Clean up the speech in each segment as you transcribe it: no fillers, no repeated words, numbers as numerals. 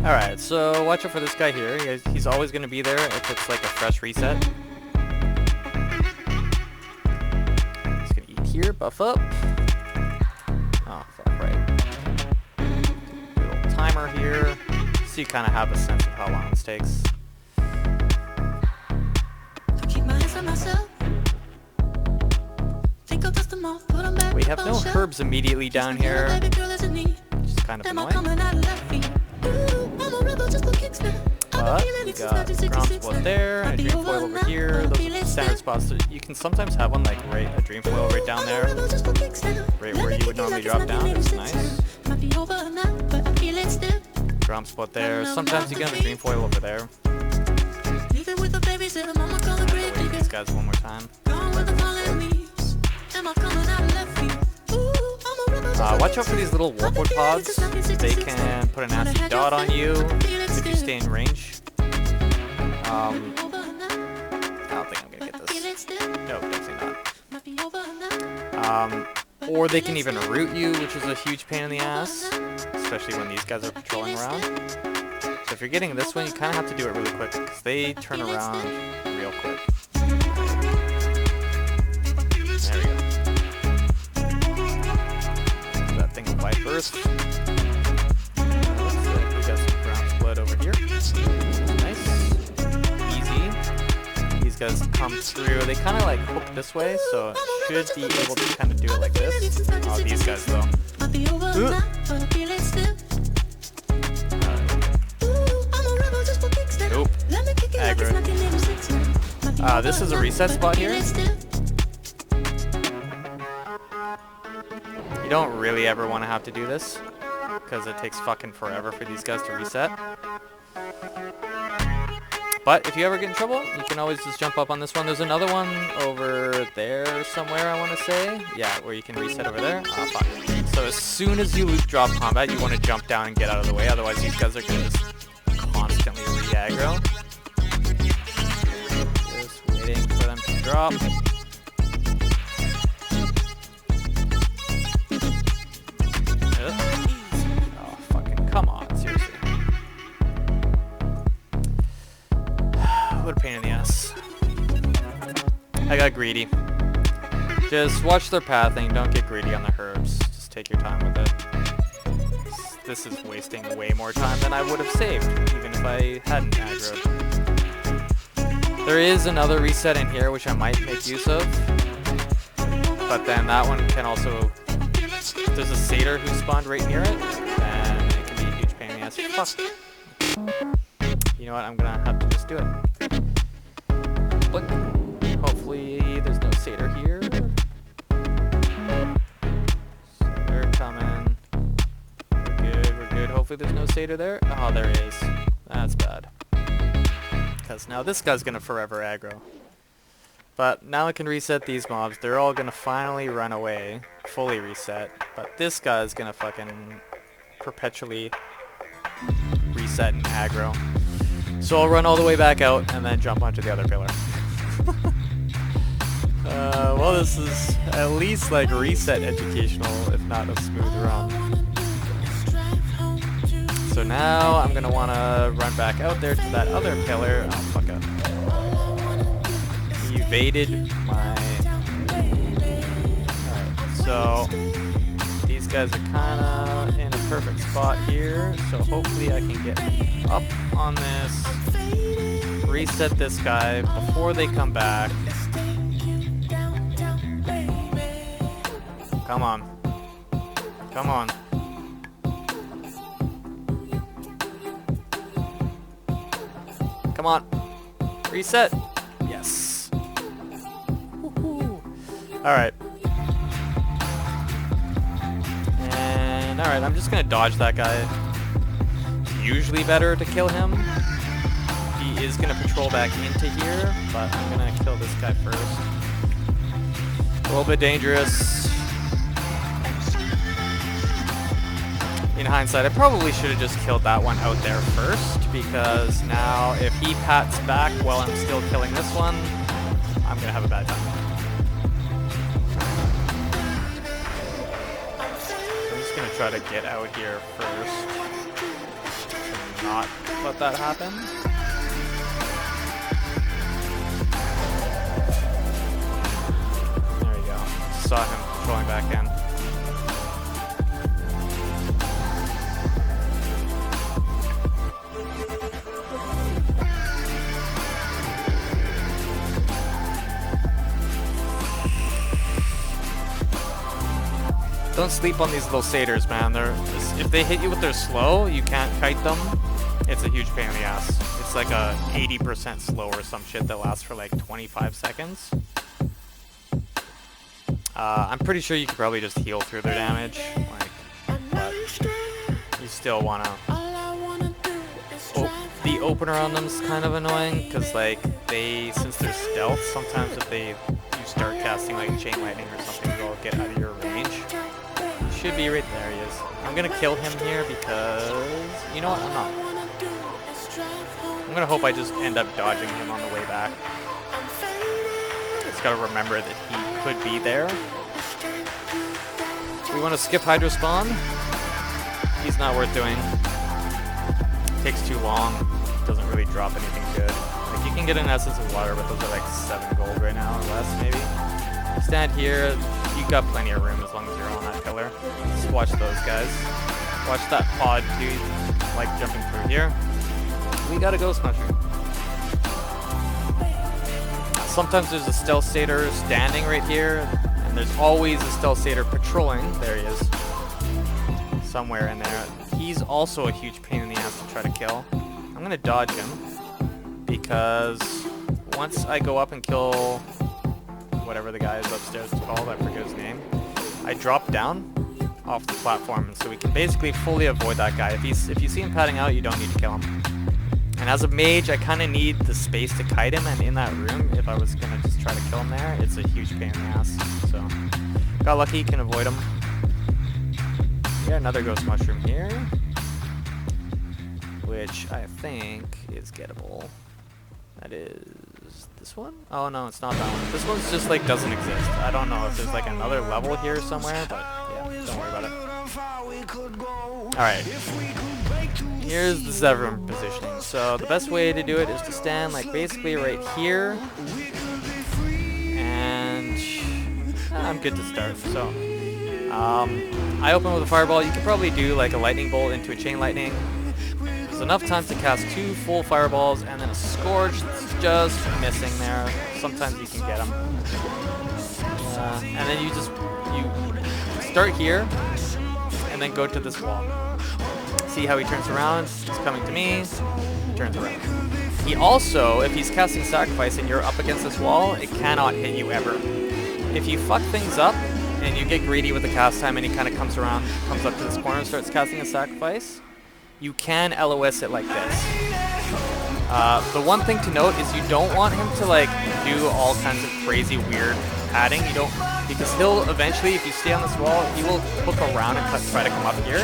Alright, so watch out for this guy here. He's always going to be there if it's like a fresh reset. He's going to eat here, buff up. Oh, fuck, right. Do a little timer here, so you kind of have a sense of how long this takes. We have no herbs immediately down here, which is kind of annoying. But we got ground split there, and a dream foil over here. Those are the standard spots. You can sometimes have one like a dream foil right down there, right where you would normally drop down. It's nice. Drum spot there. Sometimes you get a dream foil over there. These guys one more time. Watch out for these little warpwood pods. They can put a nasty dot on you if you stay in range. I don't think I'm gonna get this. No, definitely not. Or they can even root you, which is a huge pain in the ass, especially when these guys are patrolling around. So if you're getting this one, you kind of have to do it really quick, because they turn around real quick. There we go. That thing will fight first. Looks like we got some ground split over here. Nice. Easy. These guys come through. They kind of like hook this way, so should be able to kind of do it like this. Oh, these guys though. Nope. Aggro. This is a reset spot here. You don't really ever want to have to do this, because it takes fucking forever for these guys to reset. But if you ever get in trouble, you can always just jump up on this one. There's another one over there somewhere, I want to say. Yeah, where you can reset over there. Ah, fuck. So as soon as you drop combat, you want to jump down and get out of the way. Otherwise, these guys are going to just constantly re-aggro. Just waiting for them to drop. Oh, fucking come on, seriously. What a pain in the ass. I got greedy. Just watch their pathing, don't get greedy on the herbs. Just take your time with it. This is wasting way more time than I would have saved, even if I hadn't aggroed. There is another reset in here, which I might make use of. But then that one can also... There's a satyr who spawned right near it, and it can be a huge pain in the ass. Fuck. You know what, I'm gonna have to just do it. Blink. Hopefully there's no satyr here. So they're coming. We're good. Hopefully there's no satyr there. Oh, there he is. That's bad. Because now this guy's gonna forever aggro. But now I can reset these mobs. They're all gonna finally run away. Fully reset. But this guy's gonna fucking perpetually reset and aggro. So I'll run all the way back out and then jump onto the other pillar. Well, this is at least like reset educational, if not a smooth run. So now I'm gonna wanna run back out there to that other pillar. Oh, fuck up. He evaded my... Alright, so these guys are kinda in a perfect spot here. So hopefully I can get up on this, reset this guy before they come back. Come on. Come on. Come on. Reset. Yes. Alright. And alright, I'm just gonna dodge that guy. It's usually better to kill him. He is gonna patrol back into here, but I'm gonna kill this guy first. A little bit dangerous. In hindsight, I probably should have just killed that one out there first, because now if he pats back while I'm still killing this one, I'm gonna have a bad time. I'm just gonna try to get out here first. not let that happen. There you go. Saw him controlling back in. Don't sleep on these little satyrs, man. If they hit you with their slow, you can't kite them. It's a huge pain in the ass. It's like a 80% slow or some shit that lasts for like 25 seconds. I'm pretty sure you could probably just heal through their damage, like, but you still wanna. The opener on them is kind of annoying because, like, since they're stealth, sometimes if you start casting like chain lightning or something, they'll get out of your range. Should be right there. He is. I'm gonna kill him here because you know what? I'm not. I'm gonna hope I just end up dodging him on the way back. Just gotta remember that he could be there. We want to skip Hydro Spawn. He's not worth doing. Takes too long. Doesn't really drop anything good. Like, you can get an Essence of Water, but those are like 7 gold right now or less, maybe. Stand here. You've got plenty of room as long as you're on that pillar. Just watch those guys. Watch that pod dude, like jumping through here. We got a Ghost Mushroom. Sometimes there's a Stealth Satyr standing right here, and there's always a Stealth Satyr patrolling. There he is. Somewhere in there. He's also a huge pain in the ass to try to kill. I'm gonna dodge him, because once I go up and kill whatever the guy is upstairs is called, I forget his name, I drop down off the platform, so we can basically fully avoid that guy. If you see him padding out, you don't need to kill him. And as a mage, I kind of need the space to kite him, and in that room, if I was going to just try to kill him there, it's a huge pain in the ass. So, got lucky, can avoid him. Yeah, another Ghost Mushroom here, which I think is gettable. That is this one? Oh no, it's not that one. This one's just like doesn't exist. I don't know if there's like another level here somewhere, but yeah, don't worry about it. Alright. Here's the Zevran positioning. So the best way to do it is to stand like basically right here. And I'm good to start. So I open with a fireball. You could probably do like a lightning bolt into a chain lightning. There's enough time to cast 2 full fireballs, and then a Scourge that's just missing there. Sometimes you can get them. And then you start here, and then go to this wall. See how he turns around? He's coming to me. He turns around. He also, if he's casting Sacrifice and you're up against this wall, it cannot hit you ever. If you fuck things up, and you get greedy with the cast time, and he kind of comes up to this corner and starts casting a Sacrifice, you can LOS it like this. The one thing to note is you don't want him to like do all kinds of crazy weird padding. You don't, because he'll eventually, if you stay on this wall, he will hook around and try to come up here.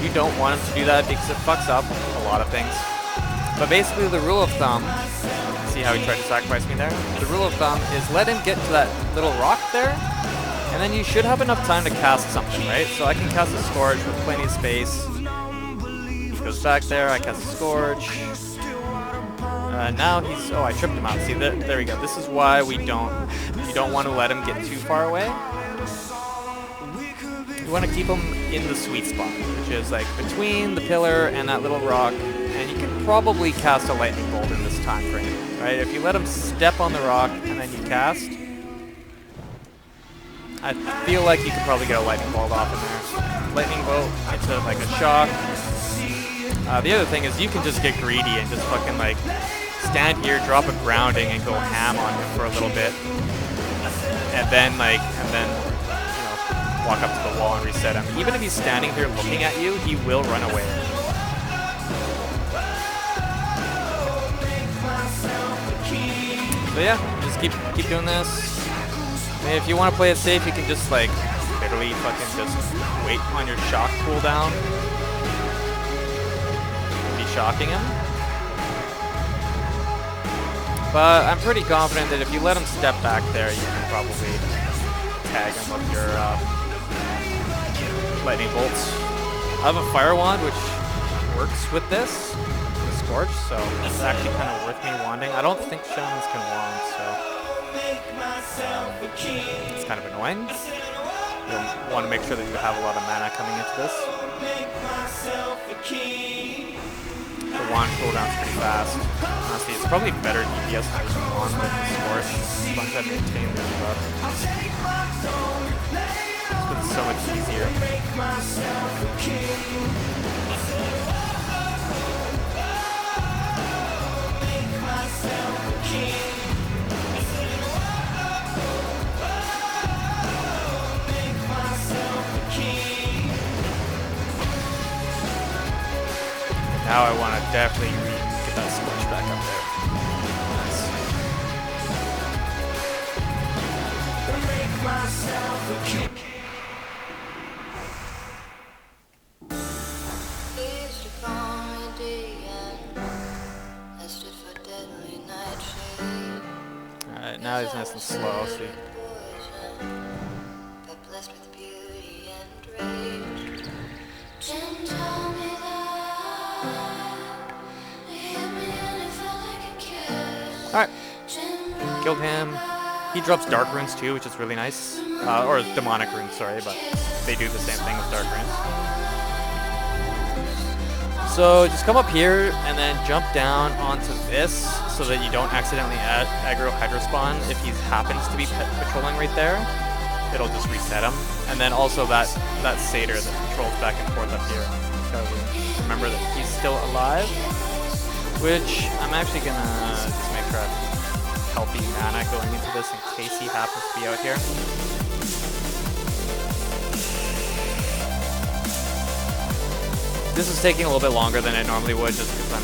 You don't want him to do that because it fucks up a lot of things. But basically the rule of thumb, see how he tried to sacrifice me there? The rule of thumb is let him get to that little rock there, and then you should have enough time to cast something, right? So I can cast a Scourge with plenty of space. Goes back there, I cast a Scourge. Now he's, oh, I tripped him out. See, there we go. This is why you don't want to let him get too far away. You want to keep him in the sweet spot, which is like between the pillar and that little rock, and you can probably cast a lightning bolt in this time frame, right? If you let him step on the rock and then you cast, I feel like you could probably get a lightning bolt off in there. Lightning bolt into like a shock. The other thing is you can just get greedy and just fucking like stand here, drop a grounding, and go ham on him for a little bit, and then walk up to the wall and reset him. Even if he's standing here looking at you, he will run away. So yeah, just keep doing this. I mean, if you want to play it safe, you can just like literally fucking just wait on your shock cooldown. Shocking him. But I'm pretty confident that if you let him step back there, you can probably tag him with your lightning bolts. I have a Fire Wand which works with this. Scorch, so it's actually kind of worth me wanding. I don't think shamans can wand, so it's kind of annoying. You'll want to make sure that you have a lot of mana coming into this. The wand cooldown's pretty fast. Honestly, it's probably better DPS to use wand than Scorch, as long as I maintain the buff. It's so much easier. Now I want to definitely get that Scorch back up there. Alright, now he's nice and slow, see. Alright, killed him. He drops Dark Runes too, which is really nice. Or Demonic Runes, sorry, but they do the same thing with Dark Runes. So just come up here and then jump down onto this so that you don't accidentally aggro Hydrospawn if he happens to be patrolling right there. It'll just reset him. And then also that satyr that patrols back and forth up here. So remember that he's still alive. Which I'm actually gonna just make sure I have healthy mana going into this in case he happens to be out here. This is taking a little bit longer than it normally would just because I'm